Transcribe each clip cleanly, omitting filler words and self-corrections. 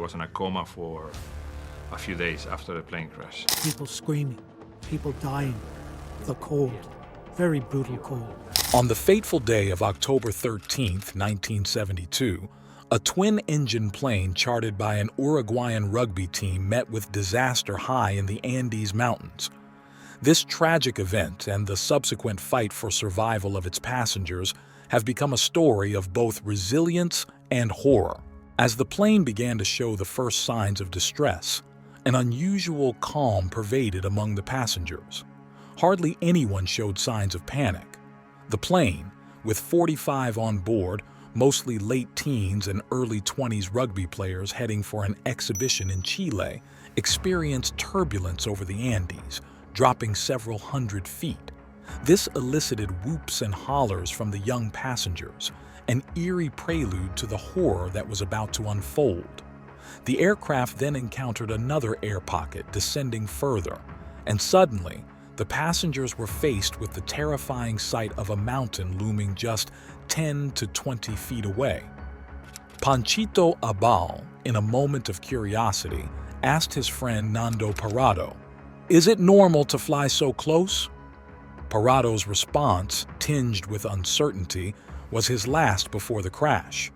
was in a coma for a few days after the plane crash. People screaming, people dying, the cold, very brutal cold. On the fateful day of October 13th, 1972, a twin-engine plane chartered by an Uruguayan rugby team met with disaster high in the Andes Mountains. This tragic event and the subsequent fight for survival of its passengers have become a story of both resilience and horror. As the plane began to show the first signs of distress, an unusual calm pervaded among the passengers. Hardly anyone showed signs of panic. The plane, with 45 on board, mostly late teens and early 20s rugby players heading for an exhibition in Chile, experienced turbulence over the Andes, dropping several hundred feet. This elicited whoops and hollers from the young passengers, an eerie prelude to the horror that was about to unfold. The aircraft then encountered another air pocket descending further, and suddenly, the passengers were faced with the terrifying sight of a mountain looming just 10 to 20 feet away. Panchito Abal, in a moment of curiosity, asked his friend Nando Parado, "Is it normal to fly so close?" Parado's response, tinged with uncertainty, was his last before the crash.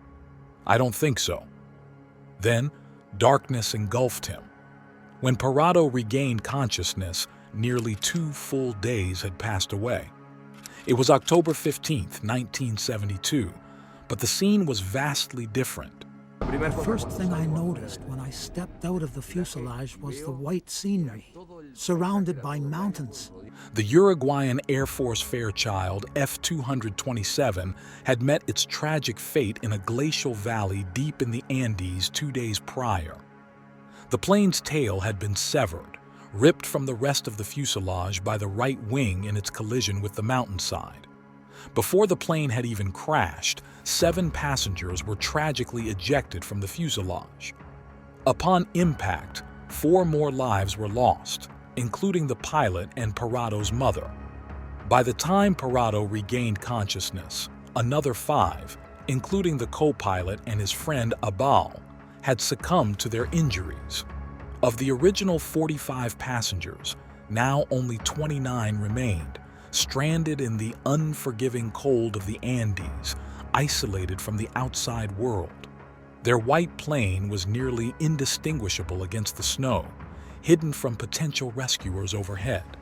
"I don't think so." Then, darkness engulfed him. When Parado regained consciousness, nearly 2 full days had passed away. It was October 15th, 1972, but the scene was vastly different. The first thing I noticed when I stepped out of the fuselage was the white scenery, surrounded by mountains. The Uruguayan Air Force Fairchild F-227 had met its tragic fate in a glacial valley deep in the Andes 2 days prior. The plane's tail had been severed, ripped from the rest of the fuselage by the right wing in its collision with the mountainside. Before the plane had even crashed, 7 passengers were tragically ejected from the fuselage. Upon impact, 4 more lives were lost, including the pilot and Parado's mother. By the time Parado regained consciousness, another 5, including the co-pilot and his friend Abal, had succumbed to their injuries. Of the original 45 passengers, now only 29 remained, stranded in the unforgiving cold of the Andes, isolated from the outside world. Their white plane was nearly indistinguishable against the snow, hidden from potential rescuers overhead.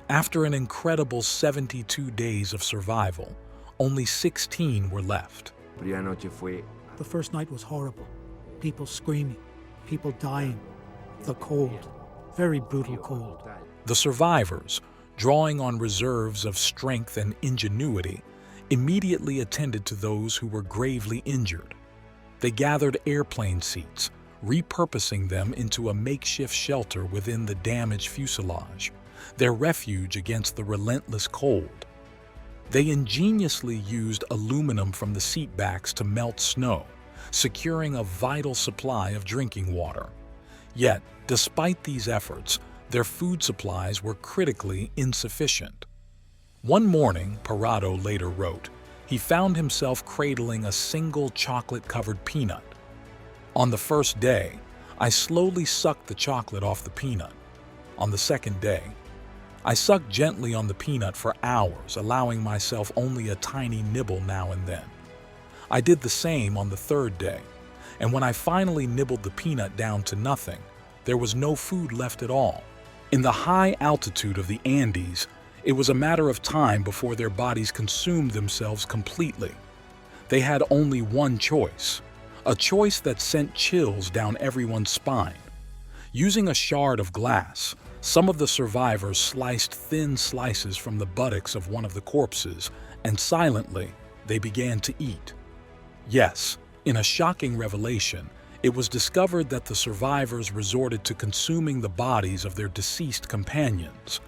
After an incredible 72 days of survival, only 16 were left. The first night was horrible. People screaming, people dying, the cold, very brutal cold. The survivors, drawing on reserves of strength and ingenuity, immediately attended to those who were gravely injured. They gathered airplane seats, repurposing them into a makeshift shelter within the damaged fuselage, their refuge against the relentless cold. They ingeniously used aluminum from the seatbacks to melt snow, securing a vital supply of drinking water. Yet, despite these efforts, their food supplies were critically insufficient. One morning, Parado later wrote, he found himself cradling a single chocolate-covered peanut. "On the first day, I slowly sucked the chocolate off the peanut. On the second day, I sucked gently on the peanut for hours, allowing myself only a tiny nibble now and then. I did the same on the third day, and when I finally nibbled the peanut down to nothing, there was no food left at all." In the high altitude of the Andes, it was a matter of time before their bodies consumed themselves completely. They had only one choice, a choice that sent chills down everyone's spine. Using a shard of glass, some of the survivors sliced thin slices from the buttocks of one of the corpses, and silently, they began to eat. Yes, in a shocking revelation, it was discovered that the survivors resorted to consuming the bodies of their deceased companions.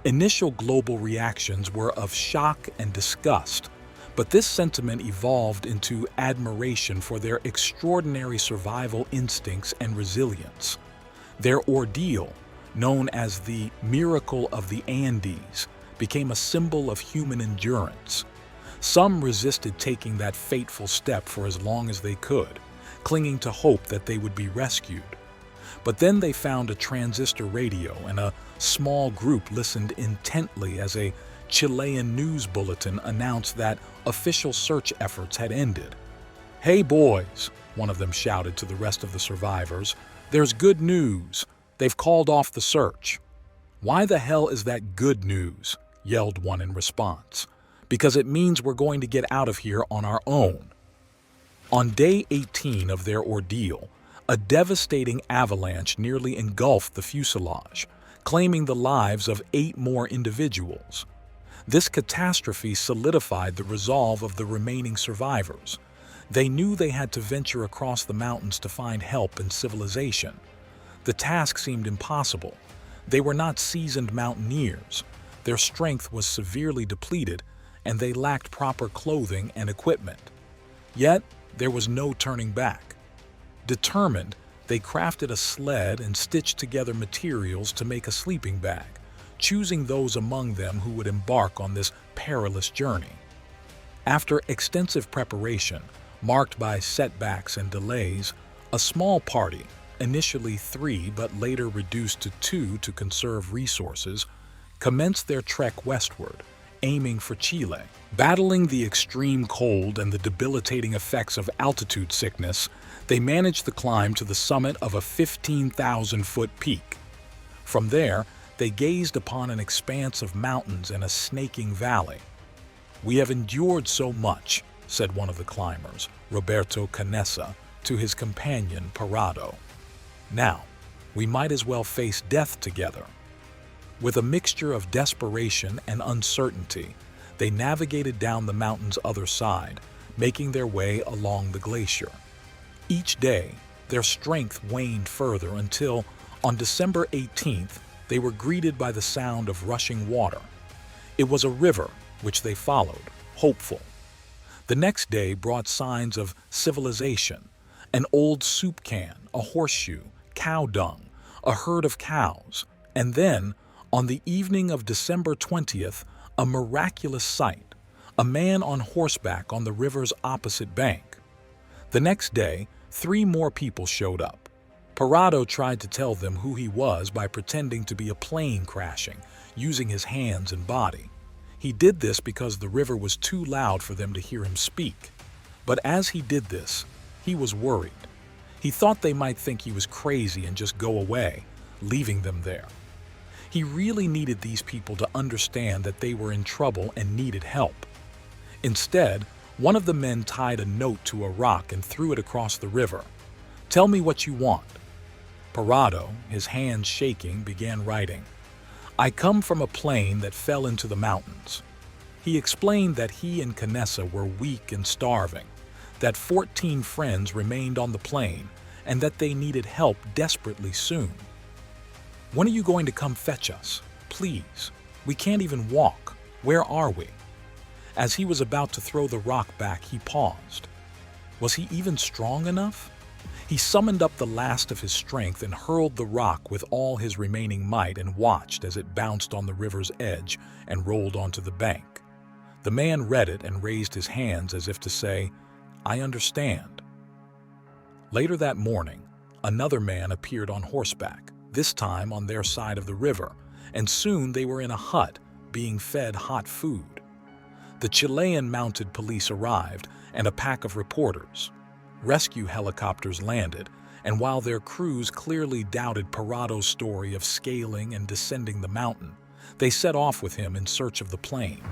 Initial global reactions were of shock and disgust, but this sentiment evolved into admiration for their extraordinary survival instincts and resilience. Their ordeal, known as the miracle of the Andes, became a symbol of human endurance. Some resisted taking that fateful step for as long as they could, clinging to hope that they would be rescued. But then they found a transistor radio, and a small group listened intently as a Chilean news bulletin announced that official search efforts had ended. "Hey boys," one of them shouted to the rest of the survivors, "there's good news. They've called off the search." "Why the hell is that good news?" yelled one in response. "Because it means we're going to get out of here on our own." On day 18 of their ordeal, a devastating avalanche nearly engulfed the fuselage, claiming the lives of 8 more individuals. This catastrophe solidified the resolve of the remaining survivors. They knew they had to venture across the mountains to find help and civilization. The task seemed impossible. They were not seasoned mountaineers. Their strength was severely depleted, and they lacked proper clothing and equipment. Yet, there was no turning back. Determined, they crafted a sled and stitched together materials to make a sleeping bag, choosing those among them who would embark on this perilous journey. After extensive preparation, marked by setbacks and delays, a small party, initially 3 but later reduced to 2 to conserve resources, commenced their trek westward, aiming for Chile. Battling the extreme cold and the debilitating effects of altitude sickness, they managed the climb to the summit of a 15,000-foot peak. From there, they gazed upon an expanse of mountains and a snaking valley. "We have endured so much," said one of the climbers, Roberto Canessa, to his companion Parado. "Now, we might as well face death together." With a mixture of desperation and uncertainty, they navigated down the mountain's other side, making their way along the glacier. Each day, their strength waned further until, on December 18th, they were greeted by the sound of rushing water. It was a river, which they followed, hopeful. The next day brought signs of civilization: an old soup can, a horseshoe, cow dung, a herd of cows, and then, on the evening of December 20th, a miraculous sight: a man on horseback on the river's opposite bank. The next day, 3 more people showed up. Parado tried to tell them who he was by pretending to be a plane crashing, using his hands and body. He did this because the river was too loud for them to hear him speak. But as he did this, he was worried. He thought they might think he was crazy and just go away, leaving them there. He really needed these people to understand that they were in trouble and needed help. Instead, one of the men tied a note to a rock and threw it across the river. "Tell me what you want." Parado, his hands shaking, began writing. "I come from a plane that fell into the mountains." He explained that he and Canessa were weak and starving, that 14 friends remained on the plane, and that they needed help desperately soon. "When are you going to come fetch us? Please. We can't even walk. Where are we?" As he was about to throw the rock back, he paused. Was he even strong enough? He summoned up the last of his strength and hurled the rock with all his remaining might and watched as it bounced on the river's edge and rolled onto the bank. The man read it and raised his hands as if to say, "I understand." Later that morning, another man appeared on horseback, this time on their side of the river, and soon they were in a hut being fed hot food. The Chilean mounted police arrived and a pack of reporters. Rescue helicopters landed, and while their crews clearly doubted Parado's story of scaling and descending the mountain, they set off with him in search of the plane.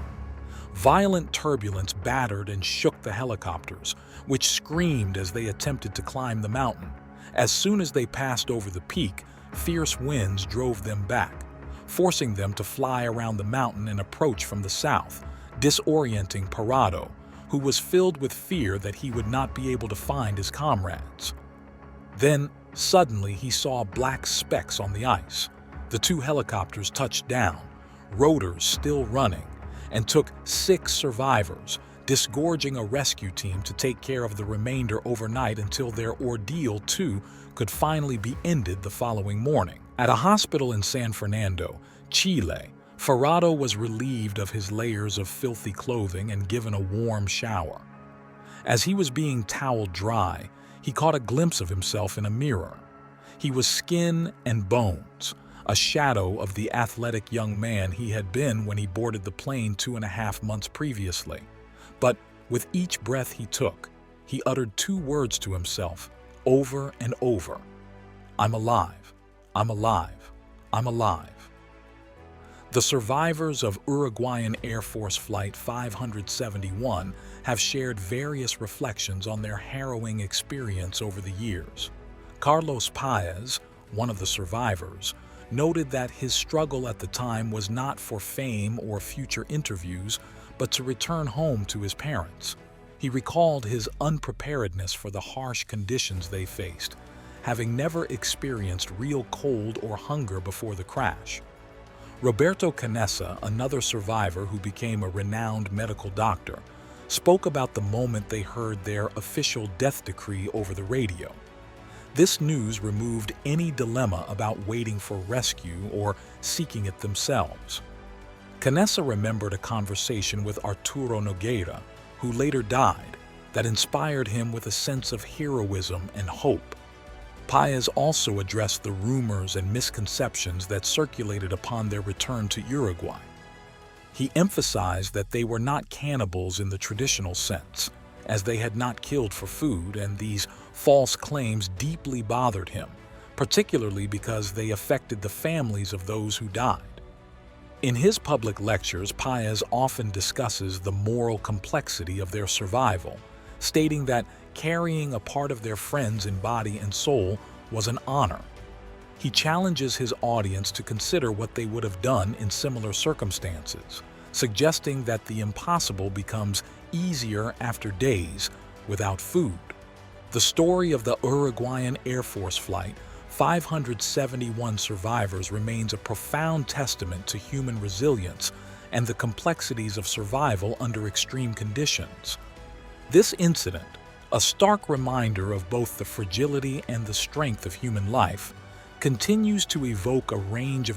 Violent turbulence battered and shook the helicopters, which screamed as they attempted to climb the mountain. As soon as they passed over the peak, fierce winds drove them back, forcing them to fly around the mountain and approach from the south, disorienting Parado, who was filled with fear that he would not be able to find his comrades. Then, suddenly, he saw black specks on the ice. The 2 helicopters touched down, rotors still running, and took 6 survivors, disgorging a rescue team to take care of the remainder overnight until their ordeal, too, could finally be ended the following morning. At a hospital in San Fernando, Chile, Ferrado was relieved of his layers of filthy clothing and given a warm shower. As he was being toweled dry, He caught a glimpse of himself in a mirror. He was skin and bones, a shadow of the athletic young man he had been when he boarded the plane 2.5 months previously. But with each breath he took, he uttered 2 words to himself, over and over. I'm alive. I'm alive. I'm alive. The survivors of Uruguayan Air Force Flight 571 have shared various reflections on their harrowing experience over the years. Carlos Paez, one of the survivors, noted that his struggle at the time was not for fame or future interviews, but to return home to his parents. He recalled his unpreparedness for the harsh conditions they faced, having never experienced real cold or hunger before the crash. Roberto Canessa, another survivor who became a renowned medical doctor, spoke about the moment they heard their official death decree over the radio. This news removed any dilemma about waiting for rescue or seeking it themselves. Canessa remembered a conversation with Arturo Nogueira, who later died, that inspired him with a sense of heroism and hope. Paez also addressed the rumors and misconceptions that circulated upon their return to Uruguay. He emphasized that they were not cannibals in the traditional sense, as they had not killed for food, and these false claims deeply bothered him, particularly because they affected the families of those who died. In his public lectures, Paez often discusses the moral complexity of their survival, stating that carrying a part of their friends in body and soul was an honor. He challenges his audience to consider what they would have done in similar circumstances, suggesting that the impossible becomes easier after days without food. The story of the Uruguayan Air Force Flight 571 survivors remains a profound testament to human resilience and the complexities of survival under extreme conditions. This incident, a stark reminder of both the fragility and the strength of human life, continues to evoke a range of